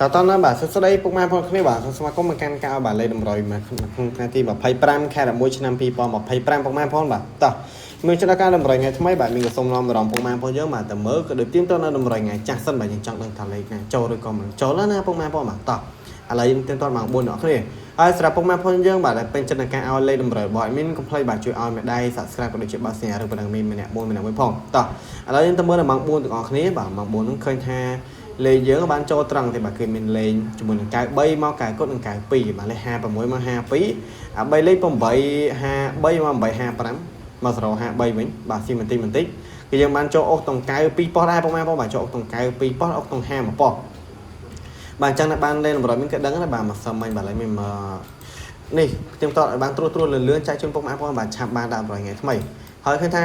តើតើណាបាទសួស្តីពុកម៉ែបងប្អូនគ្នាបាទសូមស្វាគមន៍មកកាន់ការបាទលេខតម្រុយមកក្នុងថ្ងៃទី25ខែ11ឆ្នាំ2025ពុកម៉ែបងប្អូនបាទតោះមានចរការតម្រុយថ្ងៃថ្មីបាទមានក៏សូមនាំអារម្មណ៍ពុកម៉ែបងប្អូនយើងបាទតើមើលក៏ដូចទៀមទៅនៅតម្រុយថ្ងៃចាស់សិនបាទយើងចង់ដឹងថាលេខណាចូលឬក៏មិនចូលណាពុកម៉ែបងប្អូនបាទតោះឥឡូវយើងទៀមទៅម៉ោង4អ្នកគ្នាហើយសម្រាប់ពុកម៉ែបងប្អូនយើងបាទដែលពេញចិត្តនឹងការឲ្យលេខតម្រុយរបស់ admin កុំភ្លេចបាទជួយឲ្យមេដៃ subscribe ក៏ដូចជាបើសញ្ញាឬប៉ុណ្ណឹងមានម្នាក់មួយផងតោះឥឡូវយើងទៅមើលដល់ម៉ោង4ទាំងអស់គ្នាបាទម៉ោង4ហ្នឹងឃើញថាលេខយើងបានចូលត្រង់ទេបាទគឺមានលេខជាមួយនឹងកៅ3មកកៅគុតនិងកៅ2បាទលេខ56មក52អា3លេខ8 53មក855មក053វិញបាទស៊ីបន្តិចគឺយើងបានចូលអុកតុងកៅ2ប៉ោះដែរពុកម៉ែបងបាទចូលអុកតុងកៅ2ប៉ោះអុកតុង5ប៉ោះបាទអញ្ចឹងតែបានលេខតម្រុយមានក៏ដឹងដែរបាទមកសឹមមិញបាទឡើយមាននេះខ្ញុំតតឲ្យបានត្រួសលឿនចែកជូនពុកម៉ែបងបាទឆាប់បានដាក់តម្រុយថ្ងៃថ្មីហើយឃើញថា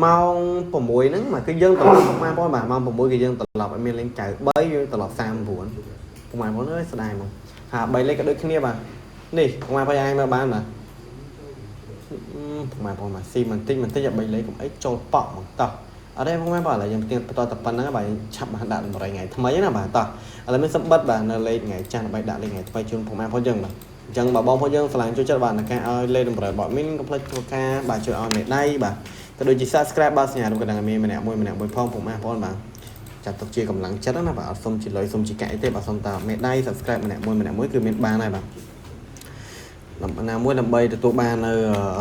ម៉ោង6ហ្នឹងមកគឺយើងត្រឡប់ពុកម៉ែបងបាទម៉ោង6គឺយើងត្រឡប់ឲ្យមានលេខ93យើងត្រឡប់39ពុកម៉ែបងអើយស្ដាយហ្មងថា3លេខក៏ដូចគ្នាបាទនេះពុកម៉ែបងអាចមើលបានបាទពុកម៉ែបងបាទស៊ីបន្តិចឲ្យ3លេខកុំអីចូលប៉ក់ហ្មងតោះអត់ទេពុកម៉ែបងឥឡូវយើងបន្តតែប៉ុណ្្នឹងបាទឆាប់បានដាក់តម្រុយថ្ងៃថ្មីណាបាទតោះឥឡូវមានសម្បត្តិបាទនៅលេខថ្ងៃចាស់ដើម្បីដាក់លេខថ្ងៃថ្មីជូនពុកម៉ែបងយើងបាទអញ្ចឹងបងប្អូនយើងឆ្លាញ់ចូលចិត្តបាទនៅការឲ្យលេខតម្រុយបតមីនកុំភ្លេចធ្វើការបាទជួយឲ្យមេដៃបាទក៏ដូចជា subscribe បាទសញ្ញារូបកណ្ដឹងឲ្យមានម្នាក់មួយផងពុកម៉ែបងបាទចាត់ទុកជាកម្លាំងចិត្តណាបាទអត់សុំជាលុយសុំជាកាក់អីទេបាទសុំតែមេដៃ subscribe ម្នាក់មួយគឺមានបានហើយបាទណាមួយដើម្បីទទួលបាននៅ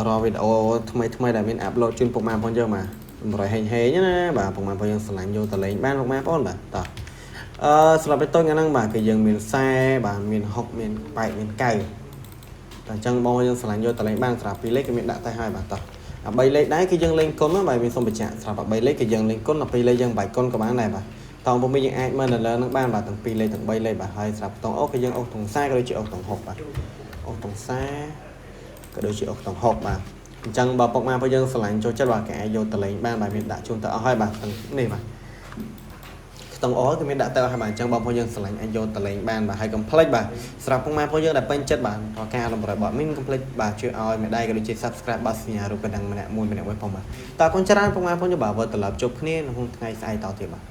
រាល់វីដេអូថ្មីដែលមានអាប់ឡូតជូនពុកម៉ែបងយើងបាទតម្រុយហេងណាបាទពុកម៉ែបងយើងឆ្លាញ់យកតលេងបានពុកម៉ែបងបាទតោះស្រាប់តែតូចហ្នឹងបាទគឺយើងមាន40បាទមាន60មាន8មាន9តែអញ្ចឹងបងយើងឆ្លាញ់យកតលេងបានស្រាប់2លេខគឺមានដាក់តែហើយបាទតោះ3លេខដែរគឺយើងលេងគុណបាទមានសុំបញ្ជាក់ស្រាប់តែ3លេខគឺយើងលេងគុណដល់2លេខយើងបាយគុណក៏បានដែរបាទតោះពុំមានយើងអាចមើលនៅលើហ្នឹងបានបាទទាំង2លេខទាំង3លេខបាទហើយស្រាប់តងអុកគឺយើងអុកទាំង40ក៏ដូចជាអុកទាំង60បាទអុកទាំង40ក៏ដូចជាអុកទាំង60បាទអញ្ចឹងបើពុកម៉ែបងយើងឆ្លាញ់ចូលចិត្តបាទគេអាចយកតលេងបានបាទមានដាក់ជូនទៅអស់ហើយបាទនេះបាទតងអគឺមានដាក់ទៅហើយបាទអញ្ចឹងបងប្អូនយើងឆ្លាញ់អាចយកតលេងបានបាទហើយកុំភ្លេចបាទសម្រាប់ពុកម៉ែបងប្អូនយើងដែលពេញចិត្តបាទតការតម្រុយបាទមានកុំភ្លេចបាទជួយឲ្យមេដៃក៏ដូចជា subscribe បាទសញ្ញារូបកណ្ដឹងម្នាក់មួយផងបាទតើអរគុណច្រើនពុកម៉ែបងប្អូនយើងបាទវិលត្រឡប់ជួបគ្នានៅក្នុងថ្ងៃស្អែកតទៀតបាទ